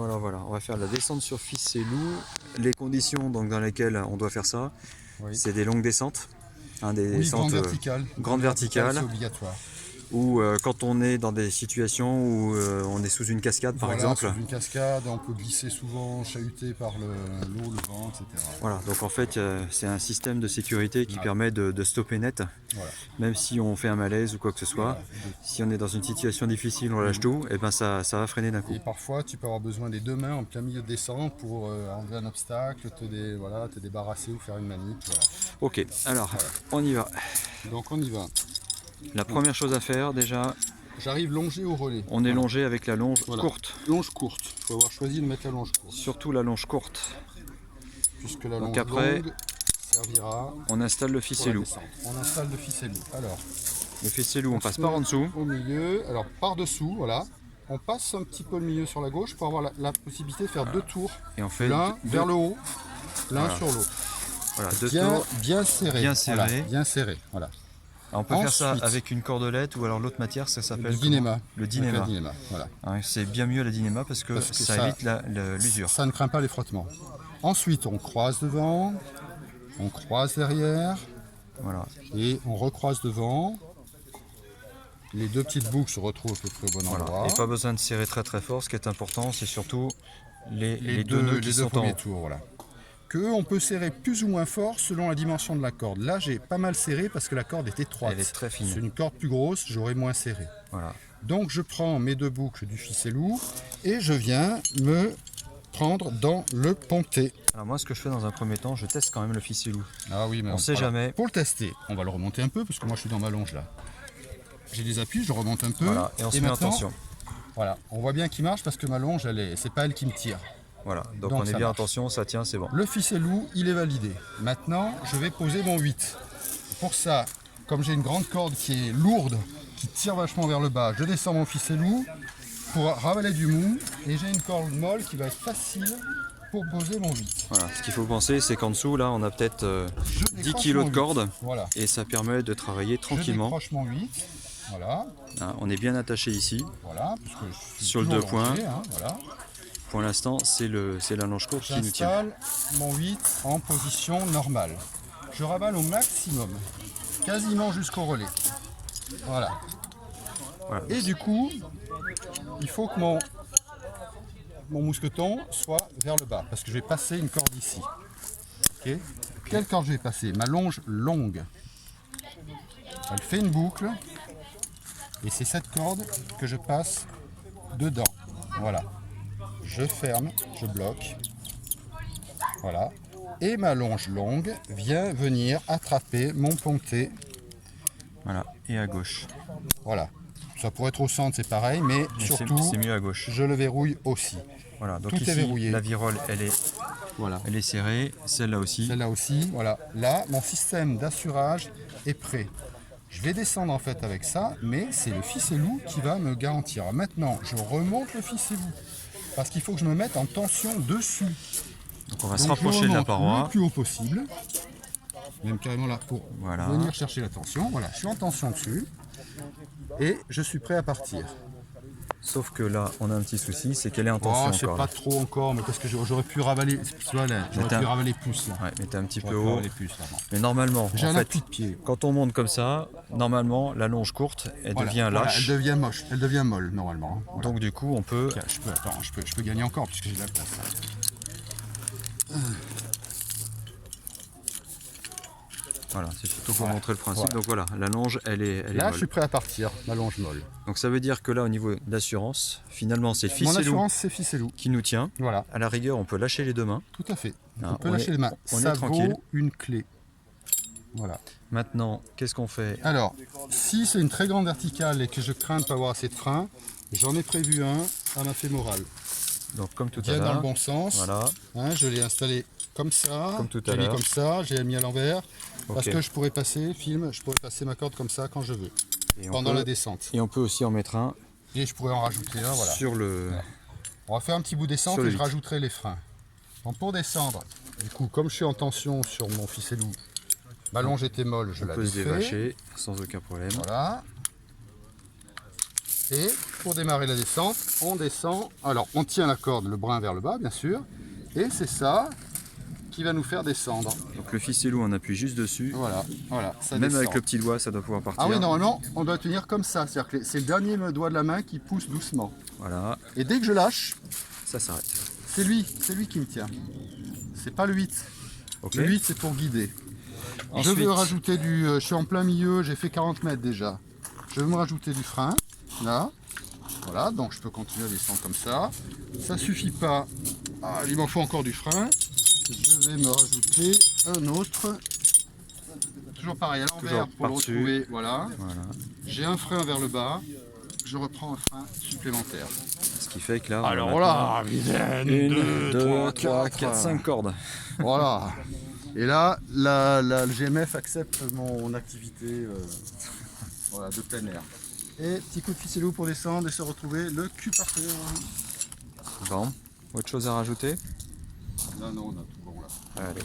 Voilà, on va faire la descente sur Ficellou. Les conditions donc, dans lesquelles on doit faire ça, Oui. c'est des longues descentes. Hein, des Oui, descentes grande verticale. C'est verticales. obligatoire. Ou quand on est dans des situations où on est sous une cascade par exemple. Sous une cascade, on peut glisser souvent, chahuté par l'eau, le vent, etc. Voilà, donc en fait c'est un système de sécurité qui permet de stopper net, même si on fait un malaise ou quoi que ce soit. Si on est dans une situation difficile, on lâche tout, et ben ça va freiner d'un coup. Et parfois tu peux avoir besoin des deux mains en plein milieu de descente pour enlever un obstacle, te débarrasser ou faire une manip. Voilà. Ok, alors on y va. Donc on y va. La première chose à faire déjà, j'arrive longé au relais. On est longé avec la longe courte. Longe courte, il faut avoir choisi de mettre la longe courte. Surtout la longe courte. Puisque la longe après, longue servira. On installe le ficellou. On installe le ficellou. Alors, le ficellou, on passe par en dessous. Au milieu, alors par dessous, voilà. On passe un petit peu le milieu sur la gauche pour avoir la possibilité de faire deux tours. Et on fait l'un vers le haut, l'un sur l'autre. Voilà, deux tours. Bien serré. Bien serré. Voilà, bien serré. Voilà. Alors on peut faire ça avec une cordelette ou alors l'autre matière, ça s'appelle le dynéma. Le dynéma. Voilà. C'est bien mieux la dynéma parce que ça évite l'usure. Ça ne craint pas les frottements. Ensuite, on croise devant, on croise derrière, voilà. Et on recroise devant. Les deux petites boucles se retrouvent à peu près au bon endroit. Et pas besoin de serrer très très fort. Ce qui est important, c'est surtout les deux nœuds qui sont en haut. Tours, voilà. On peut serrer plus ou moins fort selon la dimension de la corde. Là, j'ai pas mal serré parce que la corde est étroite. Elle est très fine. C'est une corde plus grosse, j'aurais moins serré. Voilà. Donc, je prends mes deux boucles du ficellou et je viens me prendre dans le ponté. Alors moi, ce que je fais dans un premier temps, je teste quand même le ficellou. Ah oui, mais on sait jamais. Pour le tester, on va le remonter un peu parce que moi, je suis dans ma longe là. J'ai des appuis, je remonte un peu. Voilà, et on se met en tension. Voilà, on voit bien qu'il marche parce que ma longe, c'est pas elle qui me tire. Voilà, donc on est bien en tension, ça tient, c'est bon. Le ficellou, il est validé. Maintenant, je vais poser mon 8. Pour ça, comme j'ai une grande corde qui est lourde, qui tire vachement vers le bas, je descends mon ficellou pour ravaler du mou et j'ai une corde molle qui va être facile pour poser mon 8. Voilà, ce qu'il faut penser, c'est qu'en dessous, là, on a peut-être 10 kg de corde et ça permet de travailler tranquillement. Je décroche mon 8. Voilà. Hein, on est bien attaché ici, voilà, sur le deux points. Hein, voilà. Pour l'instant, c'est la longe courte qui nous tient. J'installe mon 8 en position normale. Je ravale au maximum, quasiment jusqu'au relais. Voilà. Et du coup, il faut que mon mousqueton soit vers le bas, parce que je vais passer une corde ici. Okay. Quelle corde je vais passer? Ma longe longue. Elle fait une boucle. Et c'est cette corde que je passe dedans. Voilà. Je ferme, je bloque. Voilà. Et ma longe longue vient venir attraper mon ponté. Voilà. Et à gauche. Voilà. Ça pourrait être au centre, c'est pareil, mais surtout, c'est mieux à gauche. Je le verrouille aussi. Voilà. Donc tout ici, est verrouillé. La virole, elle est serrée. Celle-là aussi. Celle-là aussi. Voilà. Là, mon système d'assurage est prêt. Je vais descendre en fait avec ça, mais c'est le ficellou qui va me garantir. Alors maintenant, je remonte le ficellou parce qu'il faut que je me mette en tension dessus. Donc on va se rapprocher de la paroi. Le plus haut possible, même carrément là pour venir chercher la tension. Voilà, je suis en tension dessus et je suis prêt à partir. Sauf que là, on a un petit souci, c'est qu'elle est en tension encore. Je sais pas trop encore, mais parce que j'aurais pu ravaler, j'aurais pu ravaler plus là. Ouais, mais t'es un petit peu haut. Plus, là, mais normalement, j'ai un appui de pied. Quand on monte comme ça, normalement, la longe courte, elle devient lâche. Elle devient moche, elle devient molle normalement. Voilà. Donc du coup, on peut. Je peux gagner encore puisque j'ai de la place. Voilà, c'est surtout pour montrer le principe. Donc voilà, la longe, elle est là, molle. Je suis prêt à partir, ma longe molle. Donc ça veut dire que là, au niveau d'assurance, finalement, c'est le ficellou qui nous tient. Voilà. À la rigueur, on peut lâcher les deux mains. Tout à fait. On peut lâcher les mains. Ça vaut une clé. Voilà. Maintenant, qu'est-ce qu'on fait? Alors, si c'est une très grande verticale et que je crains de ne pas avoir assez de frein, j'en ai prévu un à ma fémorale. Donc comme tout à l'heure. Bien dans le bon sens. Voilà. Hein, je l'ai installé comme ça. Comme tout à l'heure. Comme ça, j'ai mis à l'envers. Parce que je pourrais passer, je pourrais passer ma corde comme ça quand je veux. Pendant la descente. Et on peut aussi en mettre un. Et je pourrais en rajouter un, voilà. Sur le. Voilà. On va faire un petit bout descente et je rajouterai les freins. Donc pour descendre, du coup, comme je suis en tension sur mon ficellou, ma longe était molle, je la défais. On peut se dévacher sans aucun problème. Voilà. Et pour démarrer la descente, on descend. Alors, on tient la corde, le brin vers le bas, bien sûr. Et c'est ça qui va nous faire descendre. Donc le ficellou, on appuie juste dessus. Voilà, voilà, ça Même descend. avec le petit doigt, ça doit pouvoir partir. Ah oui, normalement, on doit tenir comme ça. C'est-à-dire que c'est le dernier doigt de la main qui pousse doucement. Voilà, Et dès que je lâche, ça s'arrête. c'est lui qui me tient. C'est pas le 8. Ok. Le 8, c'est pour guider. Ensuite. Je veux rajouter du... je suis en plein milieu, j'ai fait 40 mètres déjà. Je veux me rajouter du frein, là. Voilà, donc je peux continuer à descendre comme ça. Ça suffit pas. Ah, il m'en faut encore du frein. Je vais me rajouter un autre. Toujours pareil, à l'envers pour le par-dessus. retrouver. Voilà. Voilà. J'ai un frein vers le bas. Je reprends un frein supplémentaire. Ce qui fait que là, Alors on a là, une, deux, trois, quatre, 5 cordes. Voilà. Et là, le GMF accepte mon activité voilà, de plein air. Et petit coup de ficellou pour descendre et se retrouver le cul par terre. Bon, autre chose à rajouter? Non, on a tout bon là. Allez.